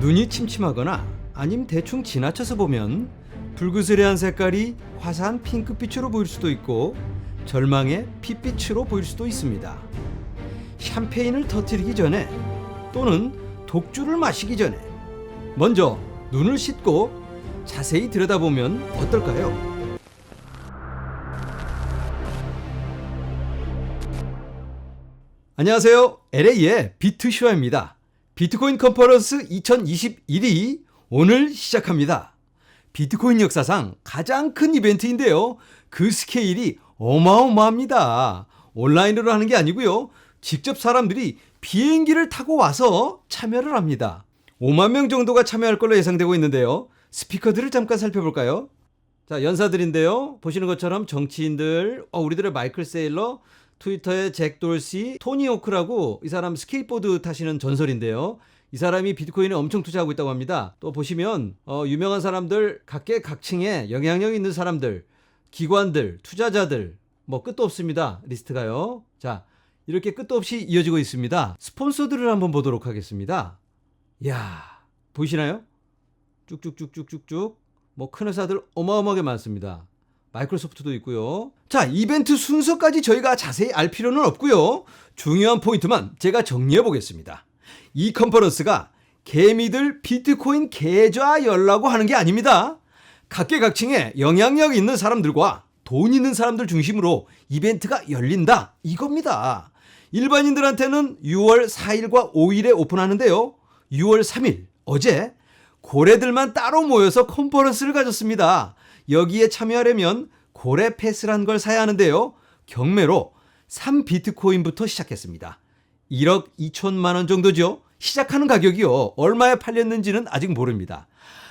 눈이 침침하거나 아님 대충 지나쳐서 보면 붉으스레한 색깔이 화사한 핑크빛으로 보일 수도 있고 절망의 핏빛으로 보일 수도 있습니다. 샴페인을 터뜨리기 전에 또는 독주를 마시기 전에 먼저 눈을 씻고 자세히 들여다보면 어떨까요? 안녕하세요. LA의 비트슈아입니다. 비트코인 컨퍼런스 2021이 오늘 시작합니다. 비트코인 역사상 가장 큰 이벤트인데요. 그 스케일이 어마어마합니다. 온라인으로 하는 게 아니고요. 직접 사람들이 비행기를 타고 와서 참여를 합니다. 5만 명 정도가 참여할 걸로 예상되고 있는데요. 스피커들을 잠깐 살펴볼까요? 자, 연사들인데요. 보시는 것처럼 정치인들, 우리들의 마이클 세일러, 트위터의 잭 돌시, 토니 호크라고 이 사람 스케이트보드 타시는 전설인데요. 이 사람이 비트코인에 엄청 투자하고 있다고 합니다. 또 보시면 유명한 사람들, 각계각층의 영향력 있는 사람들, 기관들, 투자자들 뭐 끝도 없습니다. 리스트가요. 자, 이렇게 끝도 없이 이어지고 있습니다. 스폰서들을 한번 보도록 하겠습니다. 이야, 보이시나요? 쭉쭉쭉쭉쭉쭉 뭐 큰 회사들 어마어마하게 많습니다. 마이크로소프트도 있고요. 자, 이벤트 순서까지 저희가 자세히 알 필요는 없고요. 중요한 포인트만 제가 정리해 보겠습니다. 이 컨퍼런스가 개미들 비트코인 계좌 열라고 하는 게 아닙니다. 각계각층의 영향력 있는 사람들과 돈 있는 사람들 중심으로 이벤트가 열린다 이겁니다. 일반인들한테는 6월 4일과 5일에 오픈하는데요. 6월 3일 어제 고래들만 따로 모여서 컨퍼런스를 가졌습니다. 여기에 참여하려면 고래 패스란 걸 사야 하는데요. 경매로 3비트코인부터 시작했습니다. 1억 2천만 원 정도죠. 시작하는 가격이요. 얼마에 팔렸는지는 아직 모릅니다.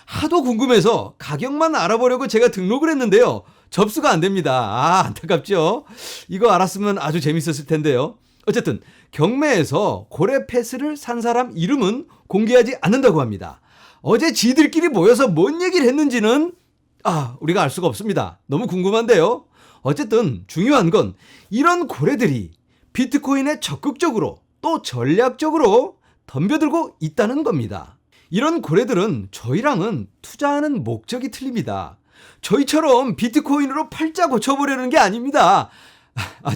하도 궁금해서 가격만 알아보려고 제가 등록을 했는데요. 접수가 안 됩니다. 안타깝죠. 이거 알았으면 아주 재밌었을 텐데요. 어쨌든 경매에서 고래 패스를 산 사람 이름은 공개하지 않는다고 합니다. 어제 지들끼리 모여서 뭔 얘기를 했는지는 우리가 알 수가 없습니다. 너무 궁금한데요. 어쨌든 중요한 건 이런 고래들이 비트코인에 적극적으로 또 전략적으로 덤벼들고 있다는 겁니다. 이런 고래들은 저희랑은 투자하는 목적이 틀립니다. 저희처럼 비트코인으로 팔자 고쳐보려는 게 아닙니다.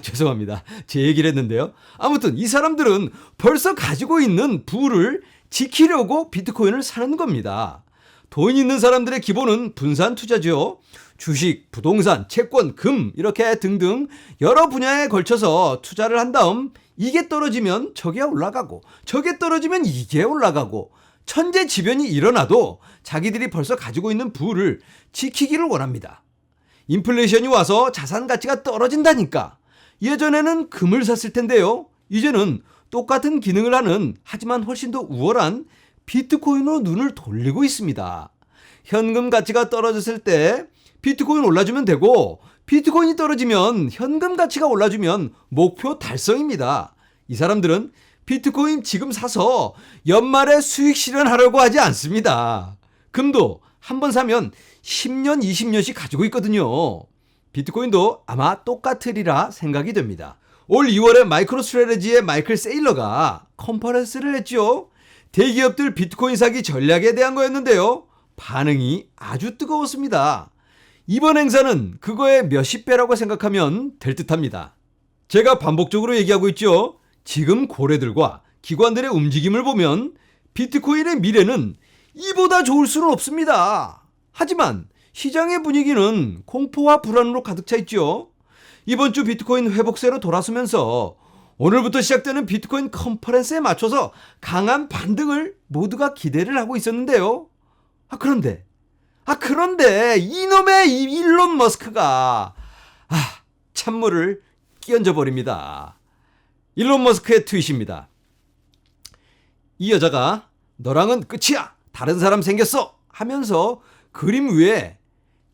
죄송합니다. 제 얘기를 했는데요. 아무튼 이 사람들은 벌써 가지고 있는 부를 지키려고 비트코인을 사는 겁니다. 돈 있는 사람들의 기본은 분산 투자죠. 주식, 부동산, 채권, 금 이렇게 등등 여러 분야에 걸쳐서 투자를 한 다음 이게 떨어지면 저게 올라가고 저게 떨어지면 이게 올라가고 천재지변이 일어나도 자기들이 벌써 가지고 있는 부를 지키기를 원합니다. 인플레이션이 와서 자산 가치가 떨어진다니까 예전에는 금을 샀을 텐데요. 이제는 똑같은 기능을 하는 하지만 훨씬 더 우월한 비트코인으로 눈을 돌리고 있습니다. 현금 가치가 떨어졌을 때 비트코인 올라주면 되고 비트코인이 떨어지면 현금 가치가 올라주면 목표 달성입니다. 이 사람들은 비트코인 지금 사서 연말에 수익 실현하려고 하지 않습니다. 금도 한번 사면 10년, 20년씩 가지고 있거든요. 비트코인도 아마 똑같으리라 생각이 됩니다. 올 2월에 마이크로스트래티지의 마이클 세일러가 컨퍼런스를 했죠. 대기업들 비트코인 사기 전략에 대한 거였는데요. 반응이 아주 뜨거웠습니다. 이번 행사는 그거의 몇십 배라고 생각하면 될 듯합니다. 제가 반복적으로 얘기하고 있죠. 지금 고래들과 기관들의 움직임을 보면 비트코인의 미래는 이보다 좋을 수는 없습니다. 하지만 시장의 분위기는 공포와 불안으로 가득 차 있죠. 이번 주 비트코인 회복세로 돌아서면서 오늘부터 시작되는 비트코인 컨퍼런스에 맞춰서 강한 반등을 모두가 기대를 하고 있었는데요. 그런데 이놈의 일론 머스크가 찬물을 끼얹어 버립니다. 일론 머스크의 트윗입니다. 이 여자가 너랑은 끝이야. 다른 사람 생겼어. 하면서 그림 위에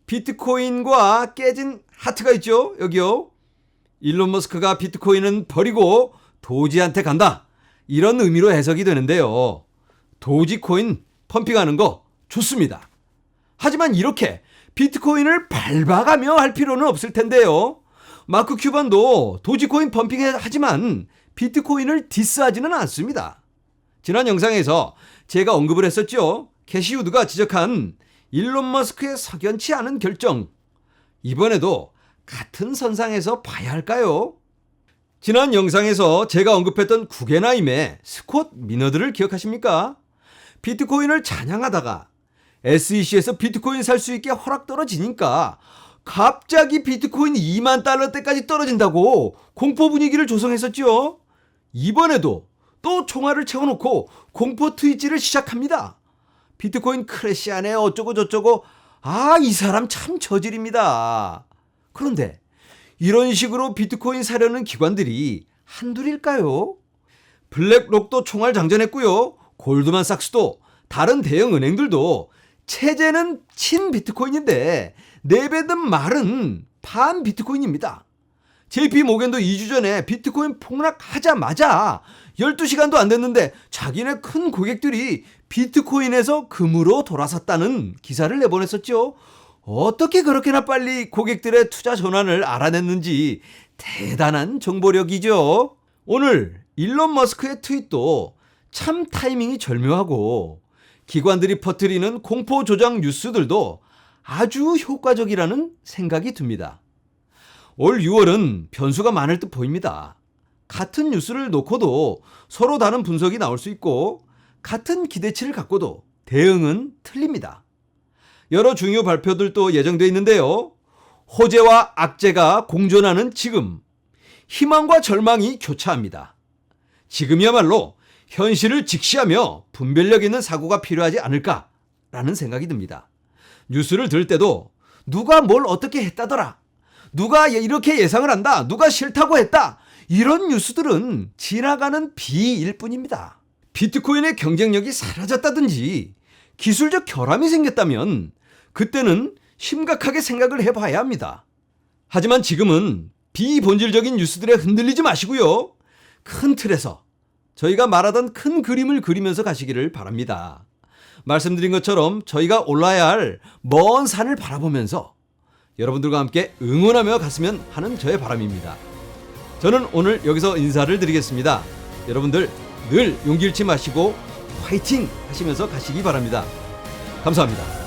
비트코인과 깨진 하트가 있죠. 여기요. 일론 머스크가 비트코인은 버리고 도지한테 간다. 이런 의미로 해석이 되는데요. 도지코인 펌핑하는 거 좋습니다. 하지만 이렇게 비트코인을 밟아가며 할 필요는 없을 텐데요. 마크 큐반도 도지코인 펌핑하지만 비트코인을 디스하지는 않습니다. 지난 영상에서 제가 언급을 했었죠. 캐시우드가 지적한 일론 머스크의 석연치 않은 결정. 이번에도 같은 선상에서 봐야 할까요? 지난 영상에서 제가 언급했던 구겐하임의 스콧 미너드를 기억하십니까? 비트코인을 찬양하다가 SEC에서 비트코인 살 수 있게 허락 떨어지니까 갑자기 비트코인 2만 달러대까지 떨어진다고 공포 분위기를 조성했었죠. 이번에도 또 총알을 채워놓고 공포 트윗질을 시작합니다. 비트코인 크래시하네 어쩌고 저쩌고. 이 사람 참 저질입니다. 그런데 이런 식으로 비트코인 사려는 기관들이 한둘일까요? 블랙록도 총알 장전했고요. 골드만삭스도 다른 대형 은행들도 체제는 친 비트코인인데 내뱉은 말은 반 비트코인입니다. JP 모겐도 2주 전에 비트코인 폭락하자마자 12시간도 안 됐는데 자기네 큰 고객들이 비트코인에서 금으로 돌아섰다는 기사를 내보냈었죠. 어떻게 그렇게나 빨리 고객들의 투자 전환을 알아냈는지 대단한 정보력이죠. 오늘 일론 머스크의 트윗도 참 타이밍이 절묘하고 기관들이 퍼뜨리는 공포 조장 뉴스들도 아주 효과적이라는 생각이 듭니다. 올 6월은 변수가 많을 듯 보입니다. 같은 뉴스를 놓고도 서로 다른 분석이 나올 수 있고 같은 기대치를 갖고도 대응은 틀립니다. 여러 중요 발표들도 예정되어 있는데요. 호재와 악재가 공존하는 지금, 희망과 절망이 교차합니다. 지금이야말로 현실을 직시하며 분별력 있는 사고가 필요하지 않을까라는 생각이 듭니다. 뉴스를 들을 때도 누가 뭘 어떻게 했다더라, 누가 이렇게 예상을 한다, 누가 싫다고 했다, 이런 뉴스들은 지나가는 비일 뿐입니다. 비트코인의 경쟁력이 사라졌다든지 기술적 결함이 생겼다면 그때는 심각하게 생각을 해봐야 합니다. 하지만 지금은 비본질적인 뉴스들에 흔들리지 마시고요. 큰 틀에서 저희가 말하던 큰 그림을 그리면서 가시기를 바랍니다. 말씀드린 것처럼 저희가 올라야 할 먼 산을 바라보면서 여러분들과 함께 응원하며 갔으면 하는 저의 바람입니다. 저는 오늘 여기서 인사를 드리겠습니다. 여러분들 늘 용기 잃지 마시고 화이팅 하시면서 가시기 바랍니다. 감사합니다.